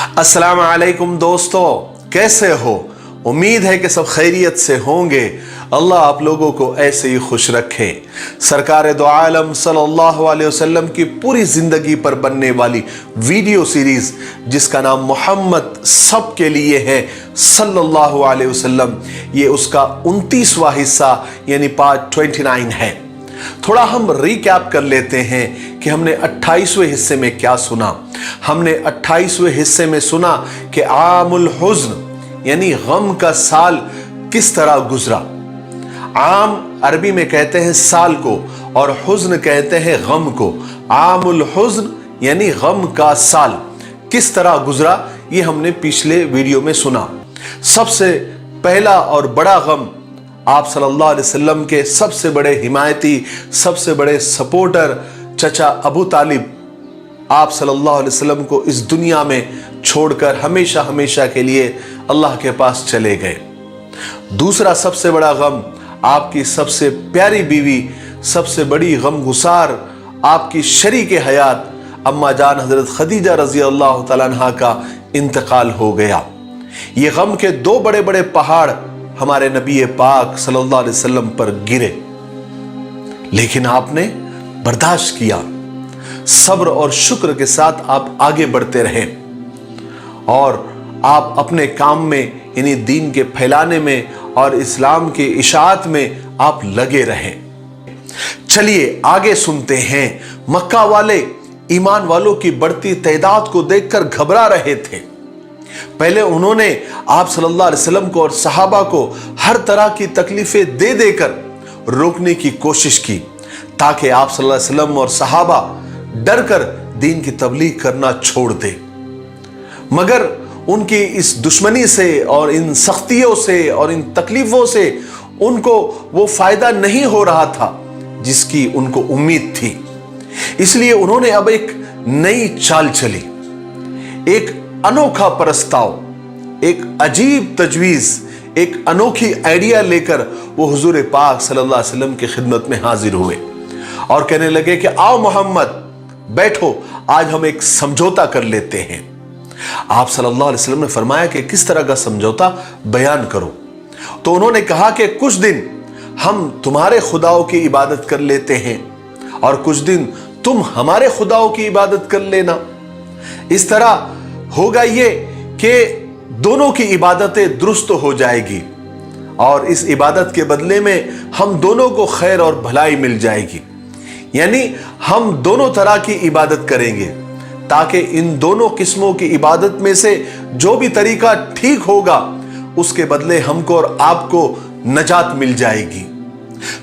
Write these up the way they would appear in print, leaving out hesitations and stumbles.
अस्सलाम वालेकुम दोस्तों, कैसे हो? उम्मीद है कि सब खैरियत से होंगे। अल्लाह आप लोगों को ऐसे ही खुश रखे। सरकार दो आलम सल्लल्लाहु अलैहि वसल्लम की पूरी जिंदगी पर बनने वाली वीडियो सीरीज जिसका नाम मोहम्मद सबके लिए है सल्लल्लाहु अलैहि वसल्लम, ये उसका 29वां हिस्सा यानी पार्ट 29 है। थोड़ा हम रिकैप कर लेते हैं कि हमने 28वें हिस्से में क्या सुना। हमने 28वें हिस्से में सुना कि आमुल हुज़्न यानी गम का साल किस तरह गुजरा। आम अरबी में कहते हैं साल को और हुज़्न कहते हैं गम को। आमुल हुज़्न यानी गम का साल किस तरह गुजरा, ये हमने पिछले वीडियो में सुना। सबसे पहला और बड़ा गम आप सल्लल्लाहु अलैहि वसल्लम के सबसे बड़े हिमायती, सबसे बड़े सपोर्टर चचा अबू तालिब आप सल्लल्लाहु अलैहि वसल्लम को इस दुनिया में छोड़कर हमेशा हमेशा के लिए अल्लाह के पास चले गए। दूसरा सबसे बड़ा गम आपकी सबसे प्यारी बीवी, सबसे बड़ी गमगुसार आपकी शरीके हयात अम्मा जान हजरत खदीजा रजी अल्लाह तआला अन्हा का इंतकाल हो गया। ये गम के दो बड़े बड़े पहाड़ हमारे नबी पाक सल्लल्लाहु अलैहि वसल्लम पर गिरे, लेकिन आपने बर्दाश्त किया। सब्र और शुक्र के साथ आप आगे बढ़ते रहे और आप अपने काम में यानी दीन के फैलाने में और इस्लाम के इशाअत में आप लगे रहे। चलिए आगे सुनते हैं। मक्का वाले ईमान वालों की बढ़ती तादाद को देखकर घबरा रहे थे। पहले उन्होंने आप सल्लल्लाहु अलैहि वसल्लम को और सहाबा को हर तरह की तकलीफें दे देकर रोकने की कोशिश की ताकि आप सल्लल्लाहु अलैहि वसल्लम और सहाबा डर कर दीन की तबलीग करना छोड़ दे। मगर उनकी इस दुश्मनी से और इन सख्तियों से और इन तकलीफों से उनको वो फायदा नहीं हो रहा था जिसकी उनको उम्मीद थी। इसलिए उन्होंने अब एक नई चाल चली, एक अनोखा प्रस्ताव, एक अजीब तजवीज, एक अनोखी आइडिया लेकर वो हुजूर पाक सल्लल्लाहु अलैहि वसल्लम की खिदमत में हाजिर हुए और कहने लगे कि आओ मोहम्मद बैठो, आज हम एक समझौता कर लेते हैं। आप सल्लल्लाहु अलैहि वसल्लम ने फरमाया कि किस तरह का समझौता, बयान करो। तो उन्होंने कहा कि कुछ दिन हम तुम्हारे खुदाओं की इबादत कर लेते हैं और कुछ दिन तुम हमारे खुदाओं की इबादत कर लेना। इस तरह होगा ये कि दोनों की इबादतें दुरुस्त हो जाएगी और इस इबादत के बदले में हम दोनों को खैर और भलाई मिल जाएगी। यानी हम दोनों तरह की इबादत करेंगे ताकि इन दोनों किस्मों की इबादत में से जो भी तरीका ठीक होगा उसके बदले हमको और आपको नजात मिल जाएगी।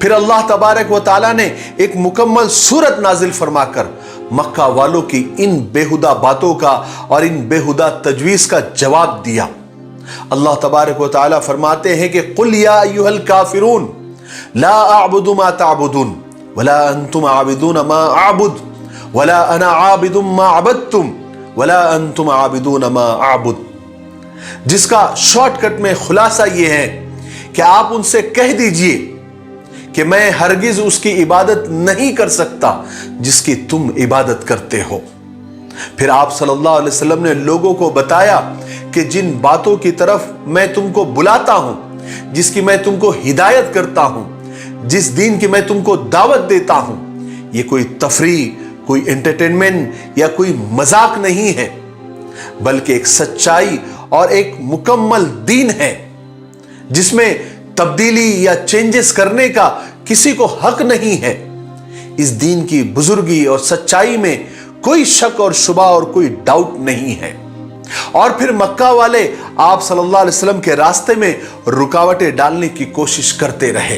फिर अल्लाह तबारक व तआला ने एक मुकम्मल सूरत नाजिल फरमाकर मक्का वालों की इन बेहुदा बातों का और इन बेहुदा तजवीज का जवाब दिया। अल्लाह तबारक व तआला फरमाते हैं कि कुल या अय्युहल काफिरून ला अअबुदु मा तअबुदून वला अंतुम आबिदून मा अअबुद वला अना आबिदुम मा अबदतुम वला अंतुम आबिदून मा अअबुद। जिसका शॉर्टकट में खुलासा यह है कि आप उनसे कह दीजिए कि मैं हरगिज उसकी इबादत नहीं कर सकता जिसकी तुम इबादत करते हो। फिर आप सल्लल्लाहु अलैहि वसल्लम ने लोगों को बताया कि जिन बातों की तरफ मैं तुमको बुलाता हूं, जिसकी मैं तुमको हिदायत करता हूं, जिस दीन की मैं तुमको दावत देता हूं, ये कोई तफरीह, कोई एंटरटेनमेंट या कोई मजाक नहीं है, बल्कि एक सच्चाई और एक मुकम्मल दीन है जिसमें तब्दीली या चेंजेस करने का किसी को हक नहीं है। इस दीन की बुजुर्गी और सच्चाई में कोई शक और शुबा और कोई डाउट नहीं है। और फिर मक्का वाले आप सल्लल्लाहु अलैहि वसल्लम के रास्ते में रुकावटें डालने की कोशिश करते रहे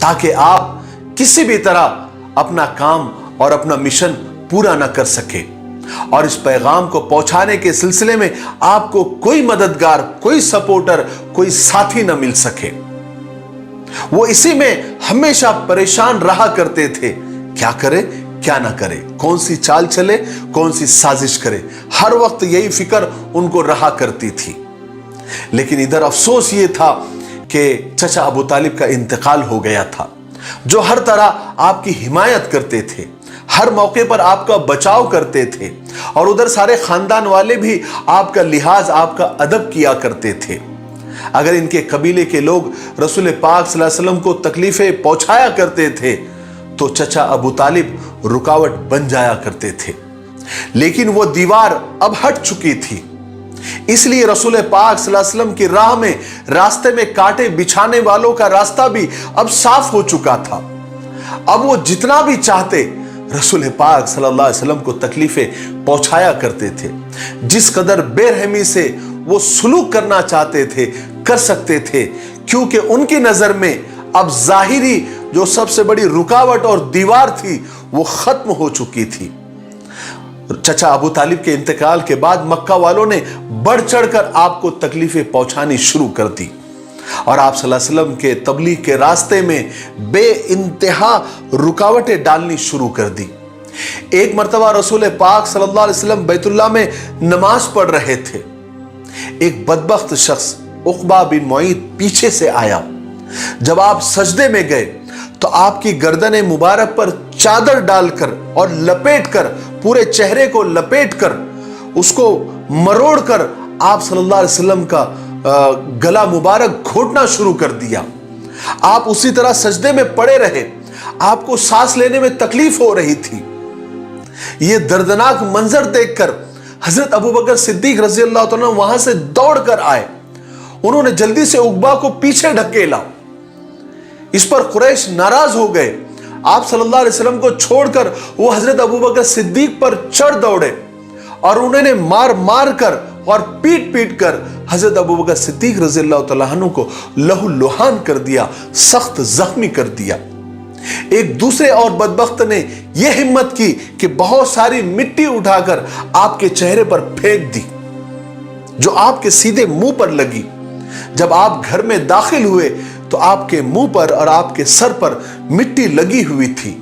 ताकि आप किसी भी तरह अपना काम और अपना मिशन पूरा ना कर सके और इस पैगाम को पहुंचाने के सिलसिले में आपको कोई मददगार, कोई सपोर्टर, कोई साथी ना मिल सके। वो इसी में हमेशा परेशान रहा करते थे, क्या करे क्या ना करे, कौन सी चाल चले, कौन सी साजिश करे, हर वक्त यही फिक्र उनको रहा करती थी। लेकिन इधर अफसोस ये था कि चचा अबू तालिब का इंतकाल हो गया था, जो हर तरह आपकी हिमायत करते थे, ہر موقع پر آپ کا بچاؤ کرتے تھے، اور ادھر سارے خاندان والے بھی آپ کا لحاظ، آپ کا ادب کیا کرتے تھے۔ اگر ان کے قبیلے کے لوگ رسول پاک صلی اللہ علیہ وسلم کو تکلیفیں پہنچایا کرتے تھے تو چچا ابو طالب رکاوٹ بن جایا کرتے تھے، لیکن وہ دیوار اب ہٹ چکی تھی۔ اس لیے رسول پاک صلی اللہ علیہ وسلم کی راہ میں، راستے میں کانٹے بچھانے والوں کا راستہ بھی اب صاف ہو چکا تھا۔ اب وہ جتنا بھی چاہتے رسول پاک صلی اللہ علیہ وسلم کو تکلیفیں پہنچایا کرتے تھے۔ جس قدر بے رحمی سے وہ سلوک کرنا چاہتے تھے کر سکتے تھے، کیونکہ ان کی نظر میں اب ظاہری جو سب سے بڑی رکاوٹ اور دیوار تھی وہ ختم ہو چکی تھی۔ چچا ابو طالب کے انتقال کے بعد مکہ والوں نے بڑھ چڑھ کر آپ کو تکلیفیں پہنچانی شروع کر دی، اور آپ صلی اللہ علیہ وسلم کے تبلیغ کے راستے میں بے انتہا رکاوٹیں ڈالنی شروع کر دی۔ ایک مرتبہ رسول پاک صلی اللہ علیہ وسلم بیت اللہ میں نماز پڑھ رہے تھے۔ ایک بدبخت شخص عقبہ بن معیط پیچھے سے آیا۔ جب آپ سجدے میں گئے تو آپ کی گردن مبارک پر چادر ڈال کر اور لپیٹ کر، پورے چہرے کو لپیٹ کر، اس کو مروڑ کر آپ صلی اللہ علیہ وسلم کا گلا مبارک گھونٹنا شروع کر دیا۔ آپ اسی طرح سجدے میں پڑے رہے، آپ کو سانس لینے میں تکلیف ہو رہی تھی۔ یہ دردناک منظر دیکھ کر حضرت ابوبکر صدیق رضی اللہ عنہ وہاں سے دوڑ کر آئے۔ انہوں نے جلدی سے عقبہ کو پیچھے ڈھکیلا۔ اس پر قریش ناراض ہو گئے۔ آپ صلی اللہ علیہ وسلم کو چھوڑ کر وہ حضرت ابوبکر صدیق پر چڑھ دوڑے، اور انہوں نے مار مار کر اور پیٹ پیٹ کر حضرت ابوبکر صدیق رضی اللہ تعالیٰ عنہ کو لہو لہان کر دیا، سخت زخمی کر دیا۔ ایک دوسرے اور بدبخت نے یہ ہمت کی کہ بہت ساری مٹی اٹھا کر آپ کے چہرے پر پھینک دی، جو آپ کے سیدھے منہ پر لگی۔ جب آپ گھر میں داخل ہوئے تو آپ کے منہ پر اور آپ کے سر پر مٹی لگی ہوئی تھی۔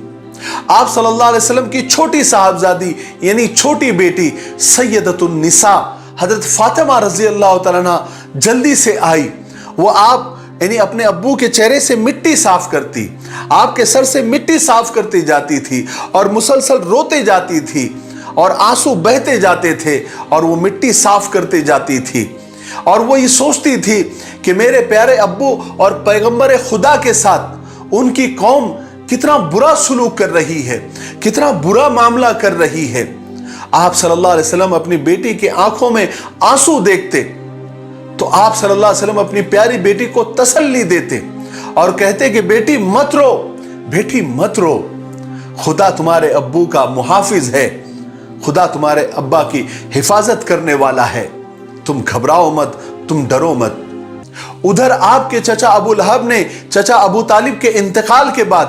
آپ صلی اللہ علیہ وسلم کی چھوٹی صاحبزادی یعنی چھوٹی بیٹی سیدۃ النساء حضرت فاطمہ رضی اللہ تعالیٰ عنہ جلدی سے آئی۔ وہ آپ یعنی اپنے ابو کے چہرے سے مٹی صاف کرتی، آپ کے سر سے مٹی صاف کرتی جاتی تھی، اور مسلسل روتے جاتی تھی، اور آنسو بہتے جاتے تھے، اور وہ مٹی صاف کرتے جاتی تھی۔ اور وہ یہ سوچتی تھی کہ میرے پیارے ابو اور پیغمبر خدا کے ساتھ ان کی قوم کتنا برا سلوک کر رہی ہے، کتنا برا معاملہ کر رہی ہے۔ آپ صلی اللہ علیہ وسلم اپنی بیٹی کے آنکھوں میں آنسو دیکھتے تو آپ صلی اللہ علیہ وسلم اپنی پیاری بیٹی کو تسلی دیتے اور کہتے کہ بیٹی مت رو، بیٹی مت رو، خدا تمہارے ابو کا محافظ ہے، خدا تمہارے ابا کی حفاظت کرنے والا ہے، تم گھبراؤ مت، تم ڈرو مت۔ ادھر آپ کے چچا ابو لہب نے چچا ابو طالب کے انتقال کے بعد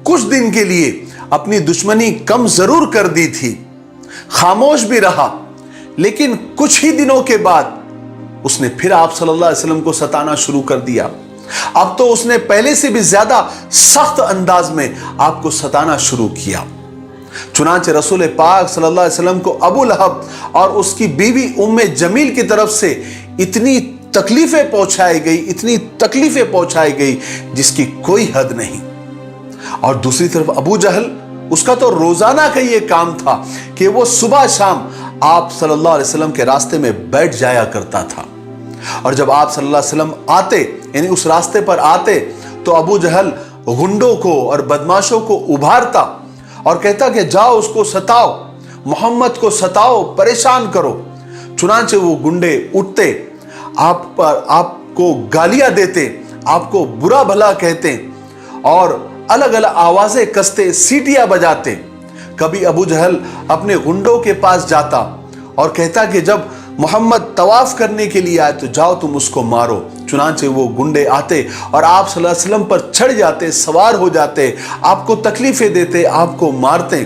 کچھ دن کے لیے اپنی دشمنی کم ضرور کر دی تھی، خاموش بھی رہا، لیکن کچھ ہی دنوں کے بعد اس نے پھر آپ صلی اللہ علیہ وسلم کو ستانا شروع کر دیا۔ اب تو اس نے پہلے سے بھی زیادہ سخت انداز میں آپ کو ستانا شروع کیا۔ چنانچہ رسول پاک صلی اللہ علیہ وسلم کو ابو لہب اور اس کی بیوی ام جمیل کی طرف سے اتنی تکلیفیں پہنچائی گئی، اتنی تکلیفیں پہنچائی گئی جس کی کوئی حد نہیں۔ اور دوسری طرف ابو جہل، اس کا تو روزانہ کا یہ کام تھا کہ وہ صبح شام آپ صلی اللہ علیہ وسلم کے راستے میں بیٹھ جایا کرتا تھا، اور جب آپ صلی اللہ علیہ وسلم آتے یعنی اس راستے پر آتے تو ابو جہل غنڈوں کو اور بدماشوں کو ابھارتا اور کہتا کہ جاؤ اس کو ستاؤ، محمد کو ستاؤ، پریشان کرو۔ چنانچہ وہ گنڈے اٹھتے، آپ کو گالیاں دیتے، آپ کو برا بھلا کہتے اور الگ الگ آوازیں کستے، سیٹیاں بجاتے۔ کبھی ابو جہل اپنے گنڈوں کے پاس جاتا اور کہتا کہ جب محمد طواف کرنے کے لیے آئے تو جاؤ تم اس کو مارو۔ چنانچہ وہ گنڈے آتے اور آپ صلی اللہ علیہ وسلم پر چڑھ جاتے، سوار ہو جاتے، آپ کو تکلیفیں دیتے، آپ کو مارتے۔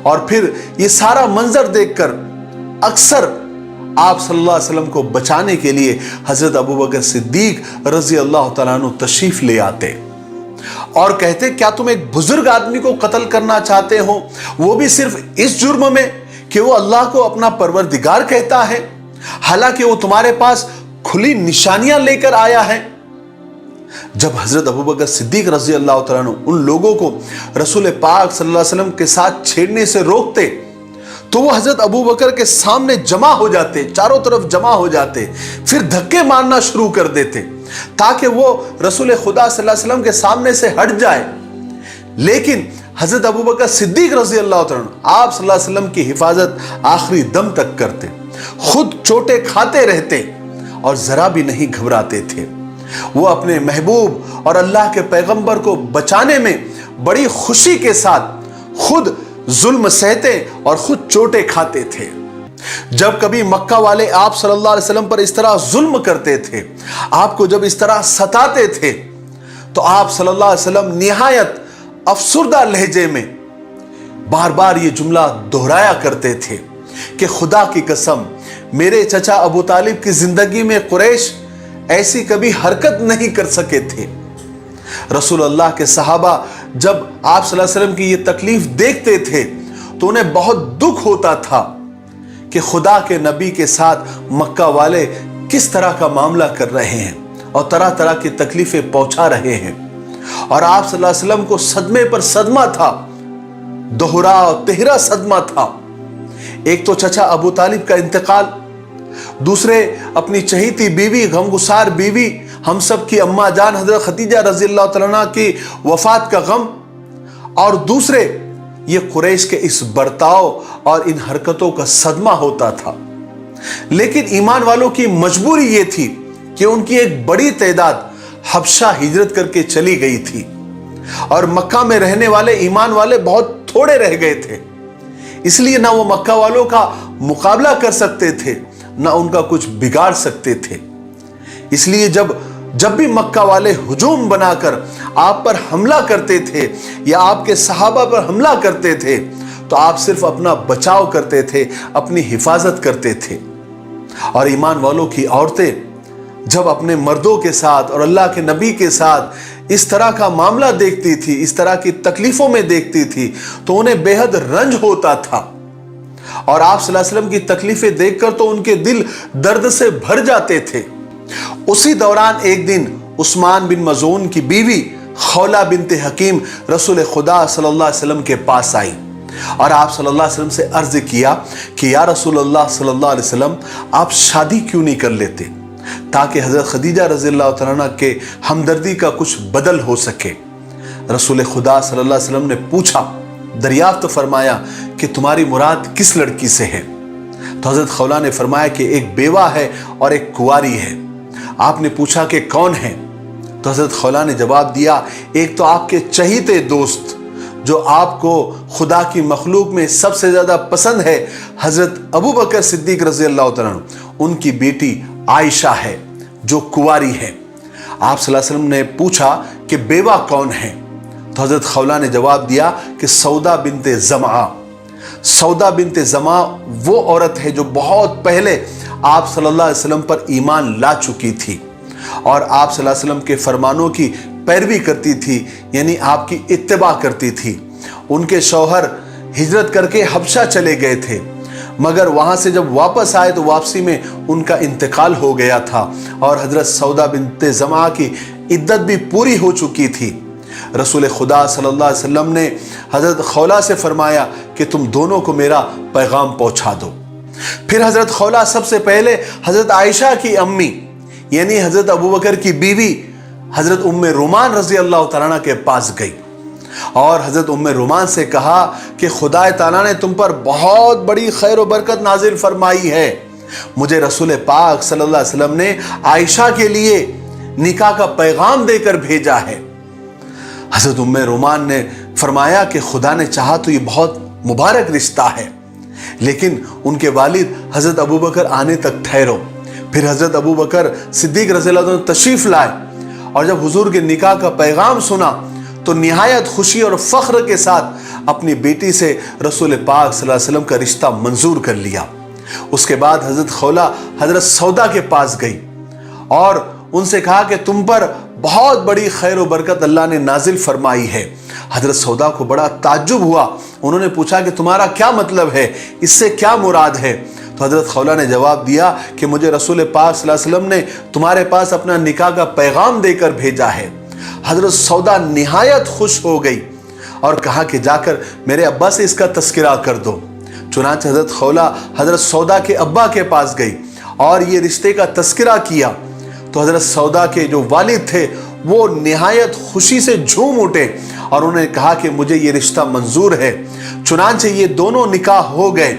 اور پھر یہ سارا منظر دیکھ کر اکثر آپ صلی اللہ علیہ وسلم کو بچانے کے لیے حضرت ابوبکر صدیق رضی اللہ تعالیٰ عنہ تشریف لے آتے اور کہتے کیا تم ایک بزرگ آدمی کو قتل کرنا چاہتے ہو، وہ بھی صرف اس جرم میں کہ وہ اللہ کو اپنا پروردگار کہتا ہے، حالانکہ وہ تمہارے پاس کھلی نشانیاں لے کر آیا ہے۔ जब हजरत अबू बकर सिद्दीक रजी अल्लाह तआला अन्हु उन लोगों को रसूल पाक सल्लल्लाहु अलैहि वसल्लम के साथ छेड़ने से रोकते तो वो हजरत अबू बकर के सामने जमा हो जाते, चारों तरफ जमा हो जाते, फिर धक्के मारना शुरू कर देते ताकि वो रसूल खुदा सल्लल्लाहु अलैहि वसल्लम के सामने से हट जाए। लेकिन हजरत अबू बकर सिद्दीक रजी अल्लाह तआला अन्हु आप सल्लल्लाहु अलैहि वसल्लम की हिफाजत आखिरी दम तक करते, खुद चोटें खाते रहते और जरा भी नहीं घबराते थे। वो अपने महबूब और अल्लाह के पैगंबर को बचाने में बड़ी खुशी के साथ खुद जुल्म सहते और खुद चोटें खाते थे। जब कभी मक्का वाले आप सल्लल्लाहु अलैहि वसल्लम पर इस तरह जुल्म करते थे, आपको जब इस तरह सताते थे, तो आप सल्लल्लाहु अलैहि वसल्लम निहायत अफसुर्दा लहजे में बार बार ये जुमला दोहराया करते थे कि खुदा की कसम, मेरे चचा अबू तालिब की जिंदगी में कुरैश ऐसी कभी हरकत नहीं कर सके थे। रसूल अल्लाह के सहाबा जब आप सल्लल्लाहु अलैहि वसल्लम की ये तकलीफ देखते थे तो उन्हें बहुत दुख होता था कि खुदा के नबी के साथ मक्का वाले किस तरह का मामला कर रहे हैं और तरह तरह की तकलीफें पहुंचा रहे हैं। और आप सल्लल्लाहु अलैहि वसल्लम को सदमे पर सदमा था, दोहरा और तिहरा सदमा था। एक तो चचा अबू तालिब का इंतकाल, दूसरे अपनी चहीती बीवी, गमगुसार बीवी, हम सब की अम्मा जान हजरत खदीजा रज़ी अल्लाह तआला अन्हा की वफात का गम, और दूसरे ये कुरैश के इस बर्ताव और इन हरकतों का सदमा होता था। लेकिन ईमान वालों की मजबूरी ये थी कि उनकी एक बड़ी तादाद हबशा हिजरत करके चली गई थी और मक्का में रहने वाले ईमान वाले बहुत थोड़े रह गए थे। इसलिए ना वो मक्का वालों का मुकाबला कर सकते थे, ना उनका कुछ बिगाड़ सकते थे। इसलिए जब भी मक्का वाले हुजूम बनाकर आप पर हमला करते थे या आपके सहाबा पर हमला करते थे तो आप सिर्फ अपना बचाव करते थे, अपनी हिफाजत करते थे। और ईमान वालों की औरतें जब अपने मर्दों के साथ और अल्लाह के नबी के साथ इस तरह का मामला देखती थी, इस तरह की तकलीफों में देखती थी, तो उन्हें बेहद रंज होता था। और आप सल्लल्लाहु अलैहि वसल्लम की तकलीफें देखकर तो उनके दिल दर्द से भर जाते थे। उसी दौरान एक दिन उस्मान बिन मज़ून की बीवी खौला बिनते हकीम रसूल खुदा सल्लल्लाहु अलैहि वसल्लम के पास आई और आप सल्लल्लाहु अलैहि वसल्लम से अर्ज किया कि या रसूलल्लाह सल्लल्लाहु अलैहि वसल्लम, आप शादी क्यों नहीं कर लेते ताकि हजरत खदीजा रज़ियल्लाहु तआला अन्हा के हमदर्दी का कुछ बदल हो सके। रसूल खुदा सल्लल्लाहु अलैहि वसल्लम ने पूछा, दरियाफ्त फरमाया कि तुम्हारी मुराद किस लड़की से है? तो हजरत खौला ने फरमाया कि एक बेवा है और एक कुंवारी है। आपने पूछा कि कौन है? तो हजरत खौला ने जवाब दिया, एक तो आपके चहीते दोस्त जो आपको खुदा की मखलूक में सबसे ज्यादा पसंद है, हजरत अबू बकर सिद्दीक रज़ी अल्लाह तआला अन्हु, उनकी बेटी आयशा है जो कुंवारी है। आप सल्लल्लाहु अलैहि वसल्लम ने पूछा कि बेवा कौन है? तो हजरत खौला ने जवाब दिया कि सौदा बिनते ज़मा। सौदा बिनते ज़मा वो औरत है जो बहुत पहले आप सल्लल्लाहु अलैहि वसल्लम पर ईमान ला चुकी थी और आप सल्लल्लाहु अलैहि वसल्लम के फरमानों की पैरवी करती थी, यानी आपकी इत्तिबा करती थी। उनके शौहर हिजरत करके हबशा चले गए थे, मगर वहां से जब वापस आए तो वापसी में उनका इंतकाल हो गया था और हजरत सौदा बिनते ज़मा की इद्दत भी पूरी हो चुकी थी। रसूल खुदा सल्लल्लाहु अलैहि वसल्लम ने हजरत खौला से फरमाया कि तुम दोनों को मेरा पैगाम पहुंचा दो। फिर हजरत खौला सबसे पहले हजरत आयशा की अम्मी यानी हजरत अबू बकर की बीवी हजरत उम्मे रुमान रज़ी अल्लाह तआला अन्हा के पास गई और हजरत उम्मे रुमान से कहा कि खुदा ताला ने तुम पर बहुत बड़ी खैर और बरकत नाजिल फरमाई है। मुझे रसूल पाक सल्लल्लाहु अलैहि वसल्लम ने आयशा के लिए निकाह का पैगाम देकर भेजा है। हजरत उम्मे रुमान ने फरमाया कि खुदा ने चाहा तो ये बहुत मुबारक रिश्ता है, लेकिन उनके वालिद हजरत अबू बकर आने तक ठहरो। फिर हजरत अबू बकर सिद्दीक रज़ियल्लाहु अन्हु तशरीफ लाए और जब हुजूर के निकाह का पैगाम सुना तो निहायत खुशी और फख्र के साथ अपनी बेटी से रसूल पाक सल्लल्लाहु अलैहि वसल्लम का रिश्ता मंजूर कर लिया। उसके बाद हजरत खौला हजरत सौदा के पास गई और उनसे कहा कि तुम पर बहुत बड़ी खैर और बरकत अल्लाह ने नाजिल फरमाई है। हजरत सौदा को बड़ा ताज्जुब हुआ। उन्होंने पूछा कि तुम्हारा क्या मतलब है, इससे क्या मुराद है? تو حضرت خولہ نے جواب دیا کہ مجھے رسول پاک صلی اللہ علیہ وسلم نے تمہارے پاس اپنا نکاح کا پیغام دے کر بھیجا ہے۔ حضرت سودا نہایت خوش ہو گئی اور کہا کہ جا کر میرے ابا سے اس کا تذکرہ کر دو۔ چنانچہ حضرت خولہ حضرت سودا کے ابا کے پاس گئی اور یہ رشتے کا تذکرہ کیا تو حضرت سودا کے جو والد تھے وہ نہایت خوشی سے جھوم اٹھے اور انہوں نے کہا کہ مجھے یہ رشتہ منظور ہے۔ چنانچہ یہ دونوں نکاح ہو گئے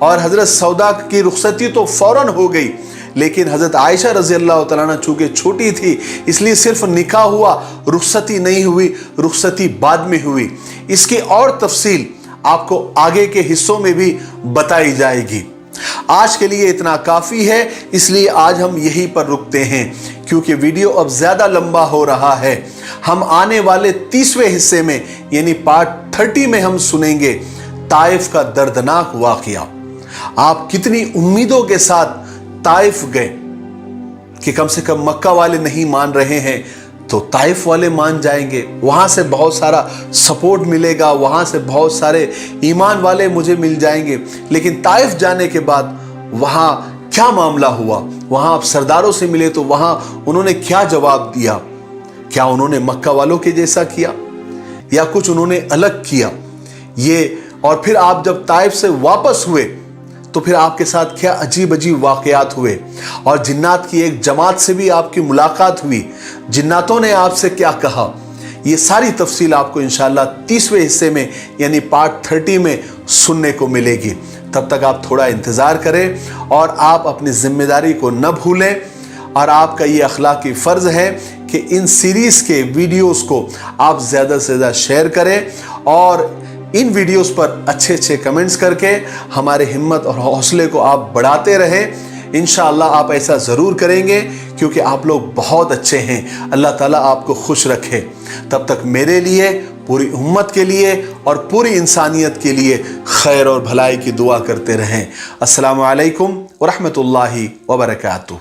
اور حضرت سودا کی رخصتی تو فوراً ہو گئی، لیکن حضرت عائشہ رضی اللہ تعالیٰ عنہ چونکہ چھوٹی تھی اس لیے صرف نکاح ہوا، رخصتی نہیں ہوئی، رخصتی بعد میں ہوئی۔ اس کی اور تفصیل آپ کو آگے کے حصوں میں بھی بتائی جائے گی۔ آج کے لیے اتنا کافی ہے، اس لیے آج ہم یہی پر رکتے ہیں کیونکہ ویڈیو اب زیادہ لمبا ہو رہا ہے۔ ہم آنے والے 30ویں حصے میں یعنی پارٹ 30 میں ہم سنیں گے طائف کا دردناک واقعہ۔ آپ کتنی امیدوں کے ساتھ طائف گئے کہ کم سے کم مکہ والے نہیں مان رہے ہیں تو طائف والے مان جائیں گے، وہاں سے بہت سارا سپورٹ ملے گا، وہاں سے بہت سارے ایمان والے مجھے مل جائیں گے۔ لیکن طائف جانے کے بعد وہاں کیا معاملہ ہوا، وہاں آپ سرداروں سے ملے تو وہاں انہوں نے کیا جواب دیا؟ کیا انہوں نے مکہ والوں کے جیسا کیا یا کچھ انہوں نے الگ کیا؟ اور پھر آپ جب طائف سے واپس ہوئے تو پھر آپ کے ساتھ کیا عجیب عجیب واقعات ہوئے، اور جنات کی ایک جماعت سے بھی آپ کی ملاقات ہوئی، جناتوں نے آپ سے کیا کہا، یہ ساری تفصیل آپ کو انشاءاللہ 30ویں حصے میں یعنی پارٹ 30 میں سننے کو ملے گی۔ تب تک آپ تھوڑا انتظار کریں اور آپ اپنی ذمہ داری کو نہ بھولیں، اور آپ کا یہ اخلاقی فرض ہے کہ ان سیریز کے ویڈیوز کو آپ زیادہ سے زیادہ شیئر کریں اور ان ویڈیوز پر اچھے اچھے کمنٹس کر کے ہمارے ہمت اور حوصلے کو آپ بڑھاتے رہیں۔ انشاءاللہ آپ ایسا ضرور کریں گے کیونکہ آپ لوگ بہت اچھے ہیں۔ اللہ تعالیٰ آپ کو خوش رکھے۔ تب تک میرے لیے، پوری امت کے لیے اور پوری انسانیت کے لیے خیر اور بھلائی کی دعا کرتے رہیں۔ السلام علیکم ورحمۃ اللہ وبرکاتہ۔